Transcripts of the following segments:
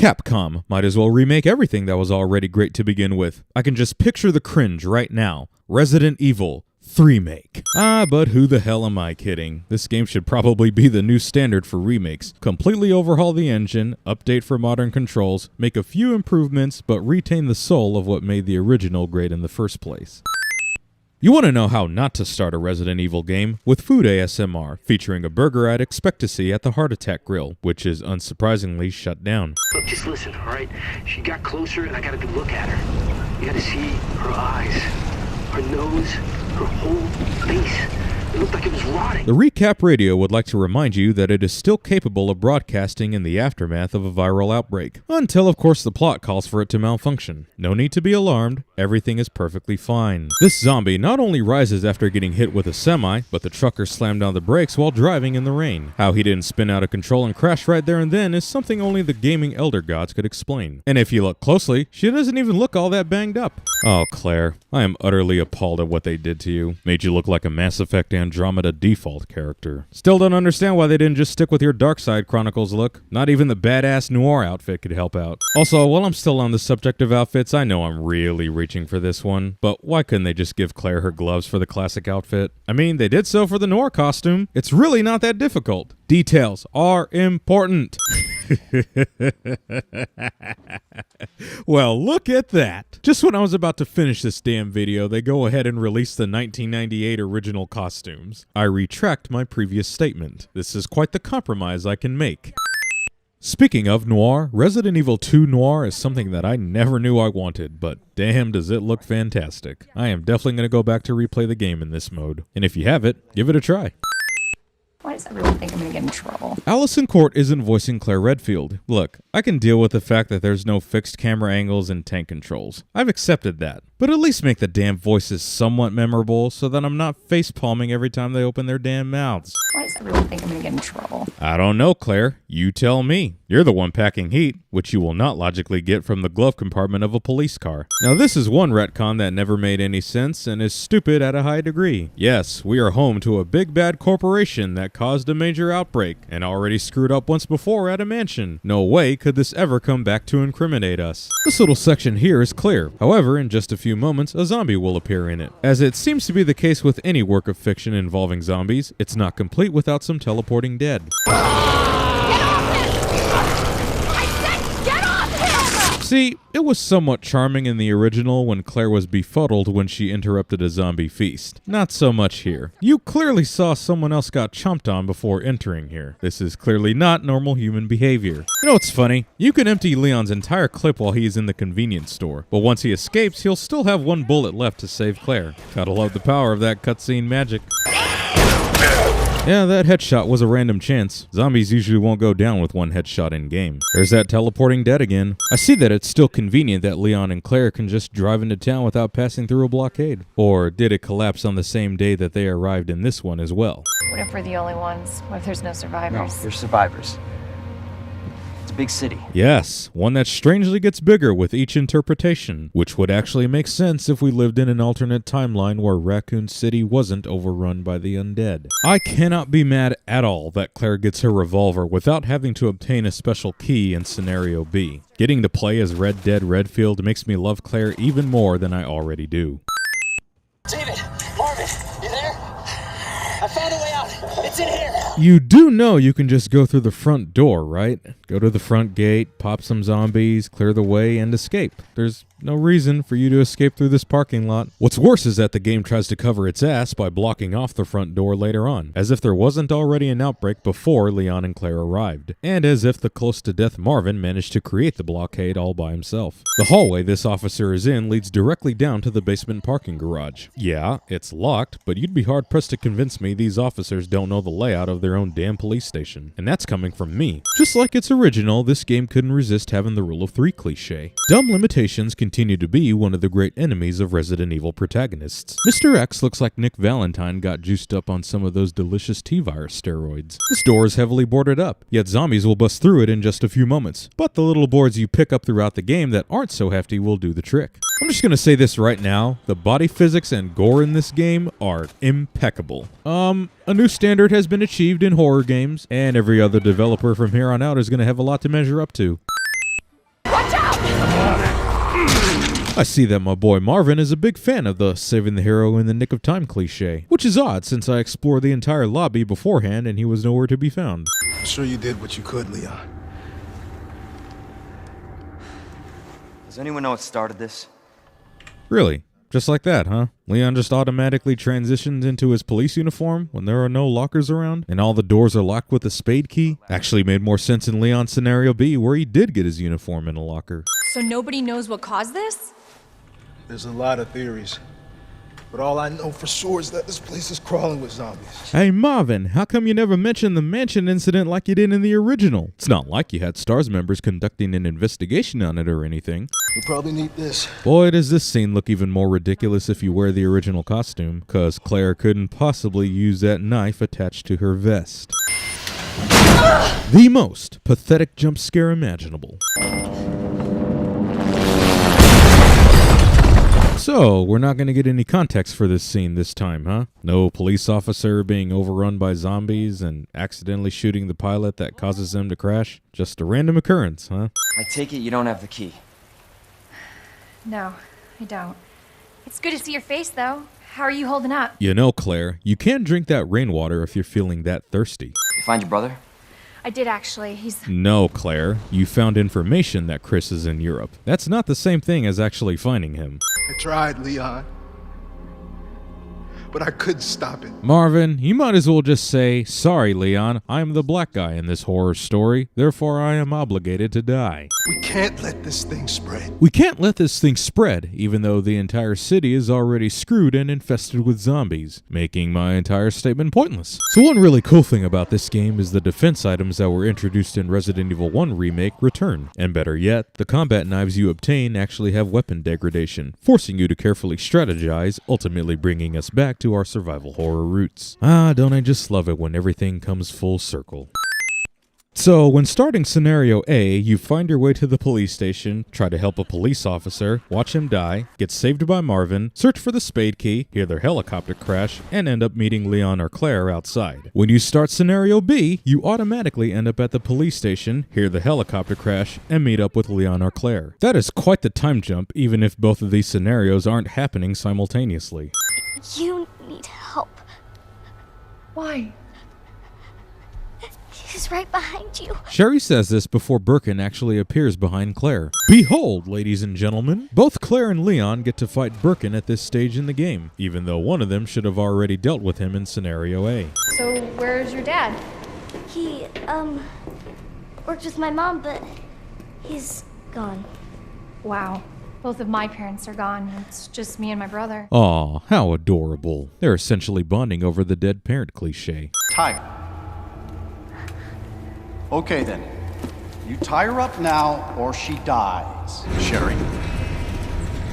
Capcom might as well remake everything that was already great to begin with. I can just picture the cringe right now. Resident Evil 3 make. But who the hell am I kidding? This game should probably be the new standard for remakes. Completely overhaul the engine, update for modern controls, make a few improvements, but retain the soul of what made the original great in the first place. You want to know how not to start a Resident Evil game? With Food ASMR, featuring a burger I'd expect to see at the Heart Attack Grill, which is unsurprisingly shut down. Look, just listen, all right? She got closer and I got a good look at her. You got to see her eyes, her nose, her whole face. It looked like it was rotting. The Recap Radio would like to remind you that it is still capable of broadcasting in the aftermath of a viral outbreak. Until, of course, the plot calls for it to malfunction. No need to be alarmed. Everything is perfectly fine. This zombie not only rises after getting hit with a semi, but the trucker slammed on the brakes while driving in the rain. How he didn't spin out of control and crash right there and then is something only the gaming elder gods could explain. And if you look closely, she doesn't even look all that banged up. Oh, Claire, I am utterly appalled at what they did to you. Made you look like a Mass Effect Andromeda default character. Still don't understand why they didn't just stick with your Dark Side Chronicles look. Not even the badass noir outfit could help out. Also, while I'm still on the subject of outfits, I know I'm really reaching for this one, but why couldn't they just give Claire her gloves for the classic outfit? I mean, they did so for the noir costume. It's really not that difficult. Details are important. Well, look at that. Just when I was about to finish this damn video, they go ahead and release the 1998 original costumes. I retract my previous statement. This is quite the compromise I can make. Speaking of noir, Resident Evil 2 Noir is something that I never knew I wanted, but damn does it look fantastic. I am definitely going to go back to replay the game in this mode. And if you have it, give it a try. Why does everyone think I'm gonna get in trouble? Allison Court isn't voicing Claire Redfield. Look, I can deal with the fact that there's no fixed camera angles and tank controls. I've accepted that. But at least make the damn voices somewhat memorable so that I'm not face-palming every time they open their damn mouths. Why does everyone think I'm gonna get in trouble? I don't know, Claire. You tell me. You're the one packing heat, which you will not logically get from the glove compartment of a police car. Now this is one retcon that never made any sense and is stupid at a high degree. Yes, we are home to a big bad corporation that caused a major outbreak and already screwed up once before at a mansion. No way could this ever come back to incriminate us. This little section here is clear. However, in just a few moments, a zombie will appear in it. As it seems to be the case with any work of fiction involving zombies, it's not complete without some teleporting dead. See, it was somewhat charming in the original when Claire was befuddled when she interrupted a zombie feast. Not so much here. You clearly saw someone else got chomped on before entering here. This is clearly not normal human behavior. You know what's funny? You can empty Leon's entire clip while he is in the convenience store, but once he escapes, he'll still have one bullet left to save Claire. Gotta love the power of that cutscene magic. Yeah, that headshot was a random chance. Zombies usually won't go down with one headshot in-game. There's that teleporting dead again. I see that it's still convenient that Leon and Claire can just drive into town without passing through a blockade. Or did it collapse on the same day that they arrived in this one as well? What if we're the only ones? What if there's no No, survivors? there's survivors. It's a big city. Yes, one that strangely gets bigger with each interpretation, which would actually make sense if we lived in an alternate timeline where Raccoon City wasn't overrun by the undead. I cannot be mad at all that Claire gets her revolver without having to obtain a special key in Scenario B. Getting to play as Red Dead Redfield makes me love Claire even more than I already do. David, Marvin, you there? I found a way out. It's in here. You do know you can just go through the front door, right? Go to the front gate, pop some zombies, clear the way, and escape. There's no reason for you to escape through this parking lot. What's worse is that the game tries to cover its ass by blocking off the front door later on, as if there wasn't already an outbreak before Leon and Claire arrived, and as if the close-to-death Marvin managed to create the blockade all by himself. The hallway this officer is in leads directly down to the basement parking garage. Yeah, it's locked, but you'd be hard-pressed to convince me these officers don't know the layout of their own damn police station, and that's coming from me. Just like its original, this game couldn't resist having the rule of three cliche. Dumb limitations continue to be one of the great enemies of Resident Evil protagonists. Mr. X looks like Nick Valentine got juiced up on some of those delicious T-virus steroids. This door is heavily boarded up, yet zombies will bust through it in just a few moments. But the little boards you pick up throughout the game that aren't so hefty will do the trick. I'm just gonna say this right now, the body physics and gore in this game are impeccable. A new standard has been achieved in horror games, and every other developer from here on out is gonna have a lot to measure up to. I see that my boy Marvin is a big fan of the saving the hero in the nick of time cliche, which is odd since I explored the entire lobby beforehand and he was nowhere to be found. I'm sure you did what you could, Leon. Does anyone know what started this? Really? Just like that, huh? Leon just automatically transitions into his police uniform when there are no lockers around and all the doors are locked with a spade key? Actually made more sense in Leon's scenario B where he did get his uniform in a locker. So nobody knows what caused this? There's a lot of theories. But all I know for sure is that this place is crawling with zombies. Hey Marvin, how come you never mentioned the mansion incident like you did in the original? It's not like you had STARS members conducting an investigation on it or anything. You'll probably need this. Boy, does this scene look even more ridiculous if you wear the original costume, cause Claire couldn't possibly use that knife attached to her vest. The most pathetic jump scare imaginable. So, we're not going to get any context for this scene this time, huh? No police officer being overrun by zombies and accidentally shooting the pilot that causes them to crash? Just a random occurrence, huh? I take it you don't have the key. No, I don't. It's good to see your face, though. How are you holding up? You know, Claire, you can drink that rainwater if you're feeling that thirsty. You find your brother? I did actually. He's... No, Claire, you found information that Chris is in Europe. That's not the same thing as actually finding him. I tried, Leon. But I couldn't stop it. Marvin, you might as well just say, sorry, Leon, I'm the black guy in this horror story, therefore I am obligated to die. We can't let this thing spread. We can't let this thing spread, even though the entire city is already screwed and infested with zombies, making my entire statement pointless. So one really cool thing about this game is the defense items that were introduced in Resident Evil 1 Remake return. And better yet, the combat knives you obtain actually have weapon degradation, forcing you to carefully strategize, ultimately bringing us back to our survival horror roots. Ah, don't I just love it when everything comes full circle. So, when starting scenario A, you find your way to the police station, try to help a police officer, watch him die, get saved by Marvin, search for the spade key, hear their helicopter crash, and end up meeting Leon or Claire outside. When you start scenario B, you automatically end up at the police station, hear the helicopter crash, and meet up with Leon or Claire. That is quite the time jump, even if both of these scenarios aren't happening simultaneously. You need help. Why? He's right behind you. Sherry says this before Birkin actually appears behind Claire. Behold, ladies and gentlemen, both Claire and Leon get to fight Birkin at this stage in the game, even though one of them should have already dealt with him in scenario A. So, where's your dad? He, worked with my mom, but he's gone. Wow. Both of my parents are gone. It's just me and my brother. Aw, how adorable. They're essentially bonding over the dead parent cliche. Tie. Okay then. You tie her up now or she dies. Sherry,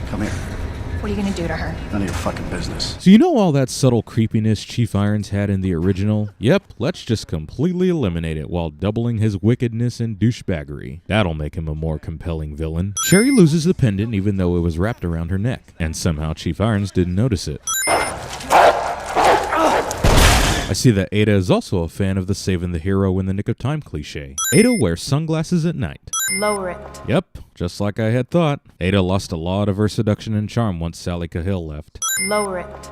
come here. What are you gonna do to her? None of your fucking business. So you know all that subtle creepiness Chief Irons had in the original? Yep, let's just completely eliminate it while doubling his wickedness and douchebaggery. That'll make him a more compelling villain. Sherry loses the pendant even though it was wrapped around her neck, and somehow Chief Irons didn't notice it. I see that Ada is also a fan of the saving the hero in the nick of time cliche. Ada wears sunglasses at night. Lower it. Yep, just like I had thought. Ada lost a lot of her seduction and charm once Sally Cahill left. Lower it.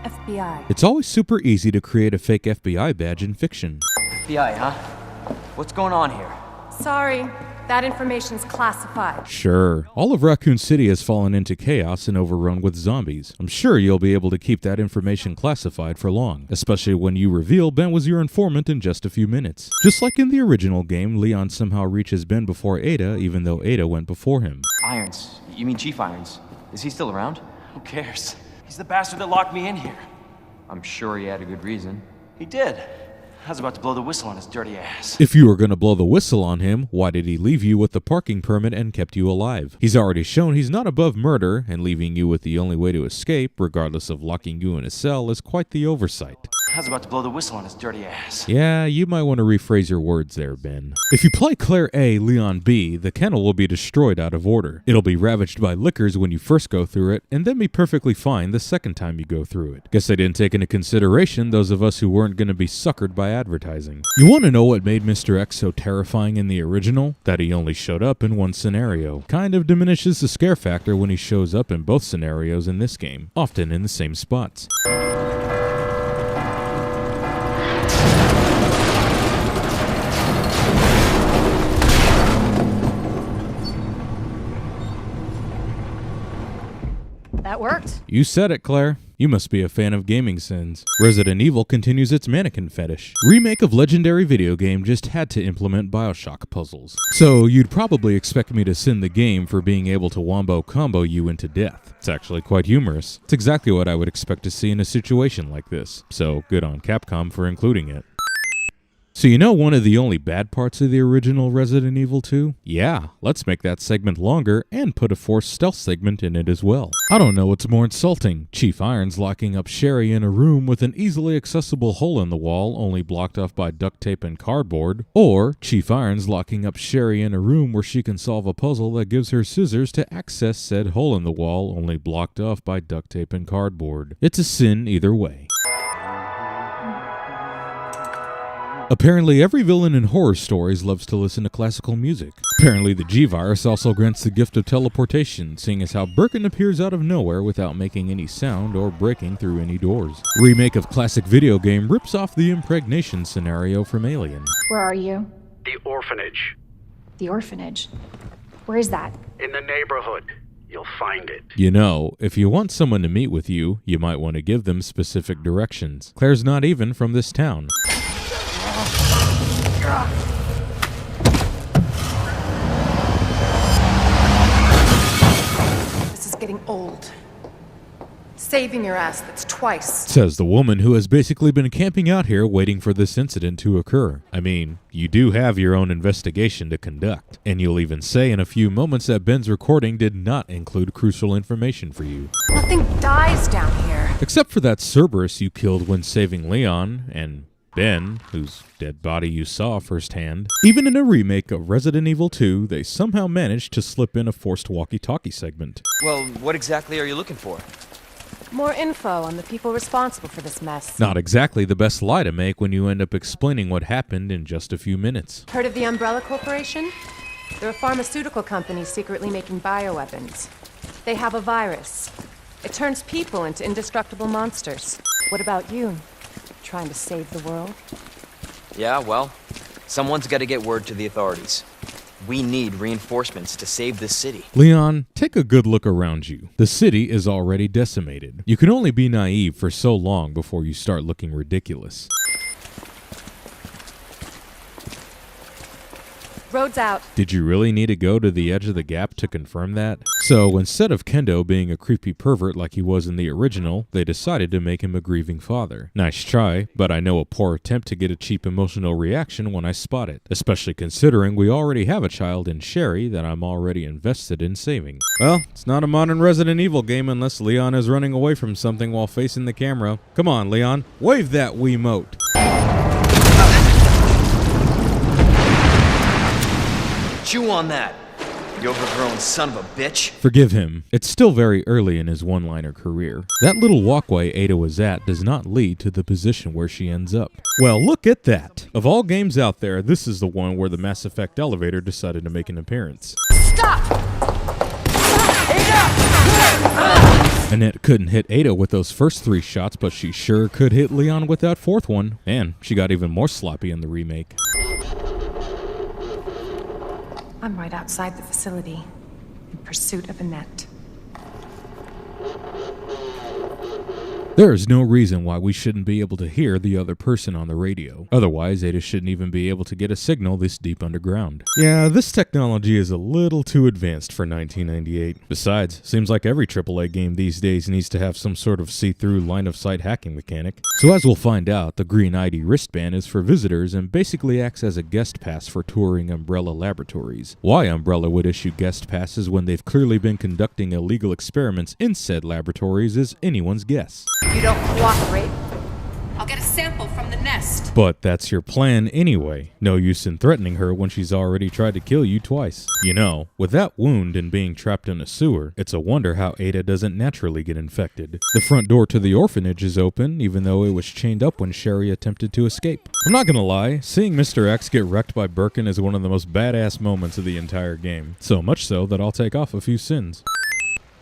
FBI. It's always super easy to create a fake FBI badge in fiction. FBI, huh? What's going on here? Sorry, that information's classified. Sure, all of Raccoon City has fallen into chaos and overrun with zombies. I'm sure you'll be able to keep that information classified for long, especially when you reveal Ben was your informant in just a few minutes. Just like in the original game, Leon somehow reaches Ben before Ada, even though Ada went before him. Irons. You mean Chief Irons. Is he still around? Who cares? He's the bastard that locked me in here. I'm sure he had a good reason. He did. I was about to blow the whistle on his dirty ass. If you were going to blow the whistle on him, why did he leave you with the parking permit and kept you alive? He's already shown he's not above murder, and leaving you with the only way to escape, regardless of locking you in a cell, is quite the oversight. I was about to blow the whistle on his dirty ass. Yeah, you might want to rephrase your words there, Ben. If you play Claire A, Leon B, the kennel will be destroyed out of order. It'll be ravaged by lickers when you first go through it, and then be perfectly fine the second time you go through it. Guess they didn't take into consideration those of us who weren't going to be suckered by by advertising. You want to know what made Mr. X so terrifying in the original? That he only showed up in one scenario. Kind of diminishes the scare factor when he shows up in both scenarios in this game, often in the same spots. That worked. You said it, Claire. You must be a fan of gaming sins. Resident Evil continues its mannequin fetish. Remake of legendary video game just had to implement Bioshock puzzles. So you'd probably expect me to sin the game for being able to wombo combo you into death. It's actually quite humorous. It's exactly what I would expect to see in a situation like this. So good on Capcom for including it. So you know one of the only bad parts of the original Resident Evil 2? Yeah, let's make that segment longer and put a forced stealth segment in it as well. I don't know what's more insulting, Chief Irons locking up Sherry in a room with an easily accessible hole in the wall only blocked off by duct tape and cardboard, or Chief Irons locking up Sherry in a room where she can solve a puzzle that gives her scissors to access said hole in the wall only blocked off by duct tape and cardboard. It's a sin either way. Apparently, every villain in horror stories loves to listen to classical music. Apparently, the G-Virus also grants the gift of teleportation, seeing as how Birkin appears out of nowhere without making any sound or breaking through any doors. Remake of classic video game rips off the impregnation scenario from Alien. Where are you? The orphanage. The orphanage. Where is that? In the neighborhood. You'll find it. You know, if you want someone to meet with you, you might want to give them specific directions. Claire's not even from this town. This is getting old. Saving your ass, that's twice. Says the woman who has basically been camping out here waiting for this incident to occur. I mean, you do have your own investigation to conduct. And you'll even say in a few moments that Ben's recording did not include crucial information for you. Nothing dies down here. Except for that Cerberus you killed when saving Leon, and Ben, whose dead body you saw firsthand. Even in a remake of Resident Evil 2, they somehow managed to slip in a forced walkie-talkie segment. Well, what exactly are you looking for? More info on the people responsible for this mess. Not exactly the best lie to make when you end up explaining what happened in just a few minutes. Heard of the Umbrella Corporation? They're a pharmaceutical company secretly making bioweapons. They have a virus. It turns people into indestructible monsters. What about you? Trying to save the world? Yeah, well, someone's got to get word to the authorities. We need reinforcements to save this city. Leon, take a good look around you. The city is already decimated. You can only be naive for so long before you start looking ridiculous. Road's out. Did you really need to go to the edge of the gap to confirm that? So instead of Kendo being a creepy pervert like he was in the original, they decided to make him a grieving father. Nice try, but I know a poor attempt to get a cheap emotional reaction when I spot it, especially considering we already have a child in Sherry that I'm already invested in saving. Well, it's not a modern Resident Evil game unless Leon is running away from something while facing the camera. Come on, Leon, wave that Wiimote. Chew on that, you overgrown son of a bitch. Forgive him. It's still very early in his one-liner career. That little walkway Ada was at does not lead to the position where she ends up. Well, look at that. Of all games out there, this is the one where the Mass Effect elevator decided to make an appearance. Stop! Annette couldn't hit Ada with those first 3 shots, but she sure could hit Leon with that 4th one. And she got even more sloppy in the remake. I'm right outside the facility, in pursuit of Annette. There is no reason why we shouldn't be able to hear the other person on the radio. Otherwise, Ada shouldn't even be able to get a signal this deep underground. Yeah, this technology is a little too advanced for 1998. Besides, seems like every AAA game these days needs to have some sort of see-through line-of-sight hacking mechanic. So as we'll find out, the green ID wristband is for visitors and basically acts as a guest pass for touring Umbrella laboratories. Why Umbrella would issue guest passes when they've clearly been conducting illegal experiments in said laboratories is anyone's guess. You don't cooperate, I'll get a sample from the nest. But that's your plan anyway. No use in threatening her when she's already tried to kill you twice. You know, with that wound and being trapped in a sewer, it's a wonder how Ada doesn't naturally get infected. The front door to the orphanage is open, even though it was chained up when Sherry attempted to escape. I'm not gonna lie, seeing Mr. X get wrecked by Birkin is one of the most badass moments of the entire game. So much so that I'll take off a few sins.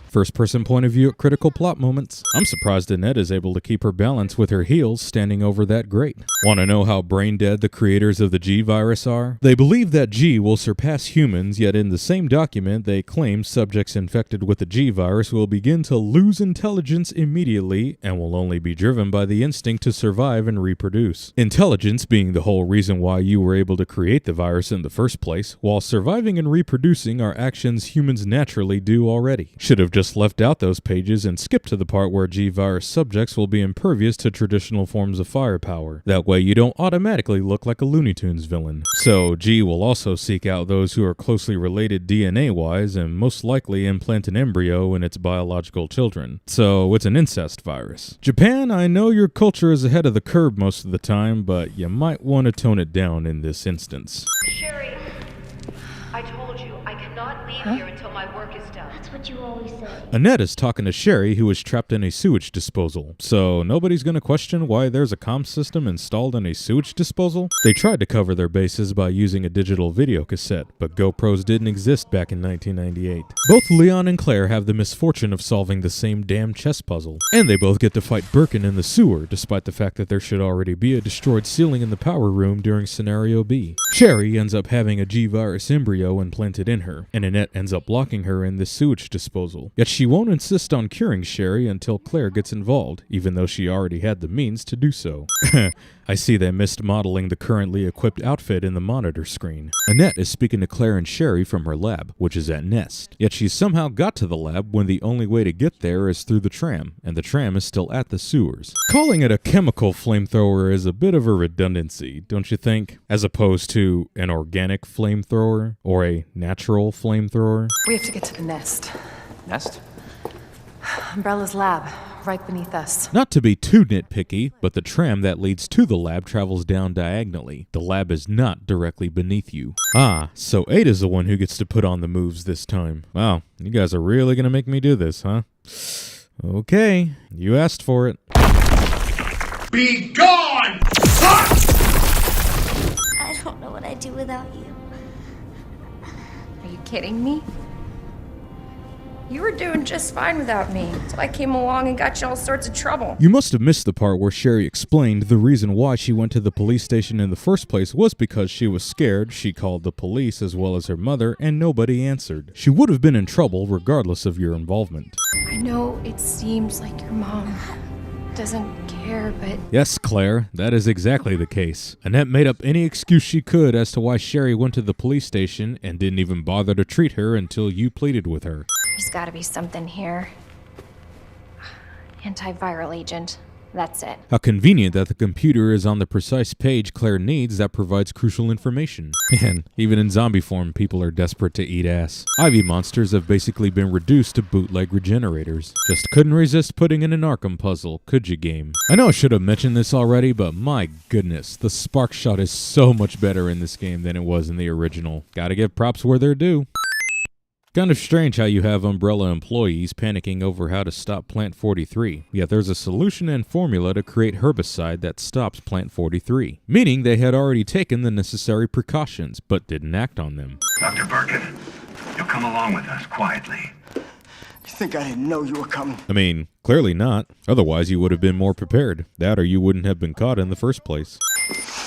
First person point of view at critical plot moments. I'm surprised Annette is able to keep her balance with her heels standing over that grate. Want to know how brain dead the creators of the G virus are? They believe that G will surpass humans, yet in the same document they claim subjects infected with the G virus will begin to lose intelligence immediately and will only be driven by the instinct to survive and reproduce. Intelligence being the whole reason why you were able to create the virus in the first place, while surviving and reproducing are actions humans naturally do already. Should have just left out those pages and skipped to the part where G-virus subjects will be impervious to traditional forms of firepower. That way you don't automatically look like a Looney Tunes villain. So G will also seek out those who are closely related DNA-wise and most likely implant an embryo in its biological children. So it's an incest virus. Japan, I know your culture is ahead of the curve most of the time, but you might want to tone it down in this instance. Sherry, I told you, I cannot leave here until my work is done. That's what you always say. Annette is talking to Sherry, who is trapped in a sewage disposal. So nobody's going to question why there's a comm system installed in a sewage disposal? They tried to cover their bases by using a digital video cassette, but GoPros didn't exist back in 1998. Both Leon and Claire have the misfortune of solving the same damn chess puzzle. And they both get to fight Birkin in the sewer, despite the fact that there should already be a destroyed ceiling in the power room during scenario B. Sherry ends up having a G-virus embryo implanted in her, and Annette ends up blocking her in this sewage disposal. Yet she won't insist on curing Sherry until Claire gets involved, even though she already had the means to do so. I see they missed modeling the currently equipped outfit in the monitor screen. Annette is speaking to Claire and Sherry from her lab, which is at Nest. Yet she somehow got to the lab when the only way to get there is through the tram, and the tram is still at the sewers. Calling it a chemical flamethrower is a bit of a redundancy, don't you think? As opposed to an organic flamethrower or a natural flamethrower. We have to get to the nest. Nest? Umbrella's lab, right beneath us. Not to be too nitpicky, but the tram that leads to the lab travels down diagonally. The lab is not directly beneath you. Ah, so Ada's the one who gets to put on the moves this time. Wow, you guys are really gonna make me do this, huh? Okay, you asked for it. Be gone! I don't know what I'd do without you. Are you kidding me? You were doing just fine without me, so I came along and got you all sorts of trouble. You must have missed the part where Sherry explained the reason why she went to the police station in the first place was because she was scared. She called the police as well as her mother, and nobody answered. She would have been in trouble regardless of your involvement. I know it seems like your mom doesn't care, but Yes, Claire, that is exactly the case. Annette made up any excuse she could as to why Sherry went to the police station and didn't even bother to treat her until you pleaded with her. there's gotta be something here. Antiviral agent. That's it. How convenient that the computer is on the precise page Claire needs that provides crucial information. Man, even in zombie form, people are desperate to eat ass. Ivy monsters have basically been reduced to bootleg regenerators. Just couldn't resist putting in an Arkham puzzle, could you, game? I know I should have mentioned this already, but my goodness, the spark shot is so much better in this game than it was in the original. Gotta give props where they're due. Kind of strange how you have Umbrella employees panicking over how to stop Plant 43, yet there's a solution and formula to create herbicide that stops Plant 43, meaning they had already taken the necessary precautions, but didn't act on them. Dr. Birkin, you'll come along with us quietly. You think I didn't know you were coming? I mean, clearly not. Otherwise you would have been more prepared. That or you wouldn't have been caught in the first place.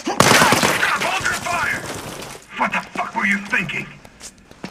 Hold your fire! What the fuck were you thinking?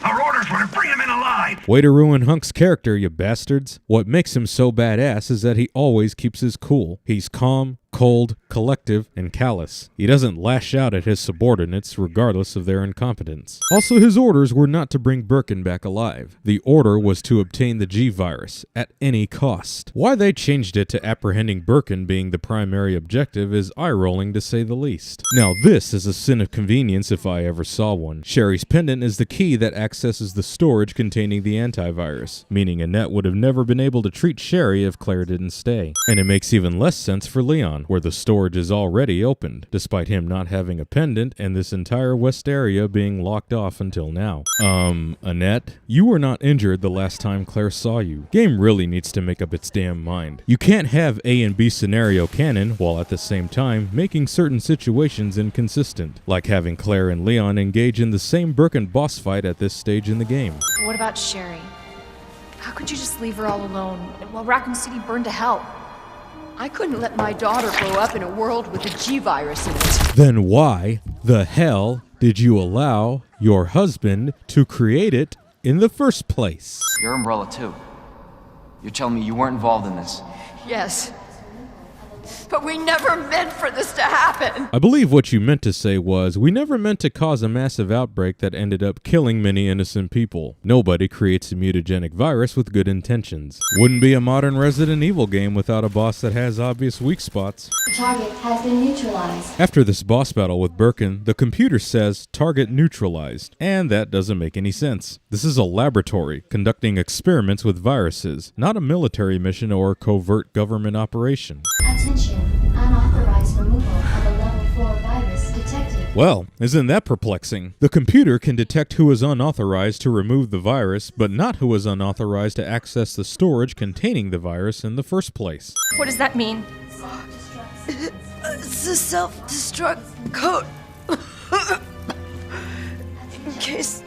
Our orders were to bring him in alive! Way to ruin Hunk's character, you bastards. What makes him so badass is that he always keeps his cool. He's calm, cold, collective, and callous. He doesn't lash out at his subordinates regardless of their incompetence. Also, his orders were not to bring Birkin back alive. The order was to obtain the G-virus at any cost. Why they changed it to apprehending Birkin being the primary objective is eye-rolling to say the least. Now this is a sin of convenience if I ever saw one. Sherry's pendant is the key that accesses the storage containing the antivirus, meaning Annette would have never been able to treat Sherry if Claire didn't stay. And it makes even less sense for Leon. Leon, where the storage is already opened, despite him not having a pendant and this entire west area being locked off until now. Annette, you were not injured the last time Claire saw you. Game really needs to make up its damn mind. You can't have A and B scenario canon while at the same time making certain situations inconsistent, like having Claire and Leon engage in the same Birkin boss fight at this stage in the game. What about Sherry? How could you just leave her all alone while Raccoon City burned to hell? I couldn't let my daughter grow up in a world with a G-virus in it. Then why the hell did you allow your husband to create it in the first place? Your umbrella, too. You're telling me you weren't involved in this? Yes. But we never meant for this to happen. I believe what you meant to say was, we never meant to cause a massive outbreak that ended up killing many innocent people. Nobody creates a mutagenic virus with good intentions. Wouldn't be a modern Resident Evil game without a boss that has obvious weak spots. Target has been neutralized. After this boss battle with Birkin, the computer says target neutralized, and that doesn't make any sense. This is a laboratory conducting experiments with viruses, not a military mission or covert government operation. Attention, unauthorized removal of a level 4 virus detected. Well, isn't that perplexing? The computer can detect who is unauthorized to remove the virus, but not who is unauthorized to access the storage containing the virus in the first place. What does that mean? It's a self-destruct code. In case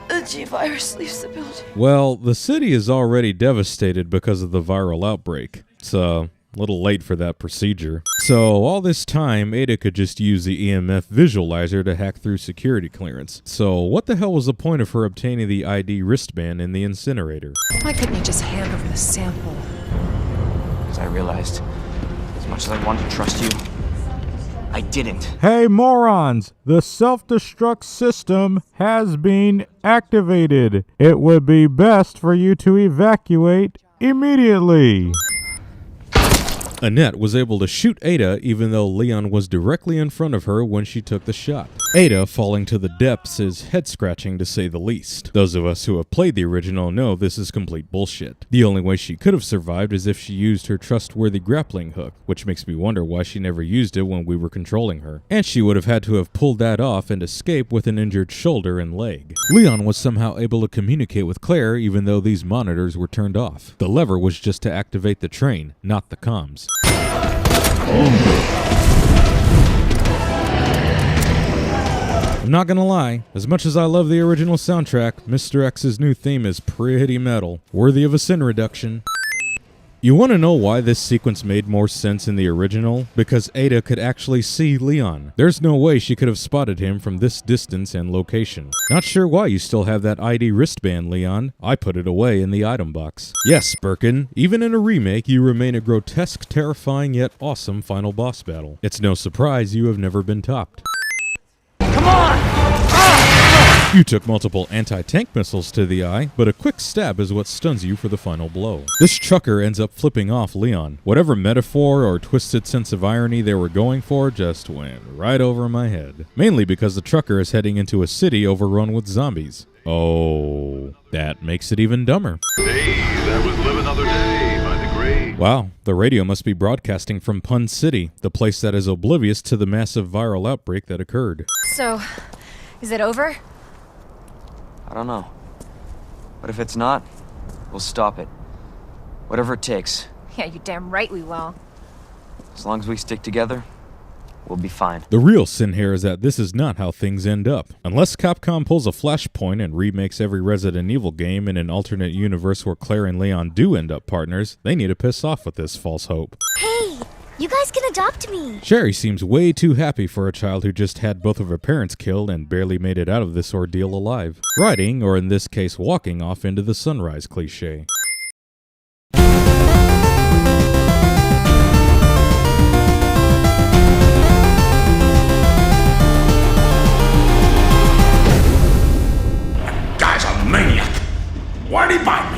the G-virus leaves the building. Well, the city is already devastated because of the viral outbreak. It's a little late for that procedure. So all this time, Ada could just use the EMF visualizer to hack through security clearance. So what the hell was the point of her obtaining the ID wristband in the incinerator? Why couldn't you just hand over the sample? As I realized, as much as I wanted to trust you, I didn't. Hey morons! The self-destruct system has been activated. It would be best for you to evacuate immediately. Annette was able to shoot Ada even though Leon was directly in front of her when she took the shot. Ada falling to the depths is head-scratching to say the least. Those of us who have played the original know this is complete bullshit. The only way she could have survived is if she used her trustworthy grappling hook, which makes me wonder why she never used it when we were controlling her. And she would have had to have pulled that off and escape with an injured shoulder and leg. Leon was somehow able to communicate with Claire even though these monitors were turned off. The lever was just to activate the train, not the comms. I'm not gonna lie, as much as I love the original soundtrack, Mr. X's new theme is pretty metal, worthy of a sin reduction. You want to know why this sequence made more sense in the original? Because Ada could actually see Leon. There's no way she could have spotted him from this distance and location. Not sure why you still have that ID wristband, Leon. I put it away in the item box. Yes, Birkin, even in a remake, you remain a grotesque, terrifying, yet awesome final boss battle. It's no surprise you have never been topped. Come on! You took multiple anti-tank missiles to the eye, but a quick stab is what stuns you for the final blow. This trucker ends up flipping off Leon. Whatever metaphor or twisted sense of irony they were going for just went right over my head. Mainly because the trucker is heading into a city overrun with zombies. Oh, that makes it even dumber. Hey, that was Live Another Day by the great. Wow, the radio must be broadcasting from Pun City, the place that is oblivious to the massive viral outbreak that occurred. So, is it over? I don't know. But if it's not, we'll stop it. Whatever it takes. Yeah, you damn right we will. As long as we stick together, we'll be fine. The real sin here is that this is not how things end up. Unless Capcom pulls a Flashpoint and remakes every Resident Evil game in an alternate universe where Claire and Leon do end up partners, they need to piss off with this false hope. Hey, you guys can adopt me. Sherry seems way too happy for a child who just had both of her parents killed and barely made it out of this ordeal alive. Riding, or in this case walking off into the sunrise cliche. Guy's a maniac. Why'd he bite me?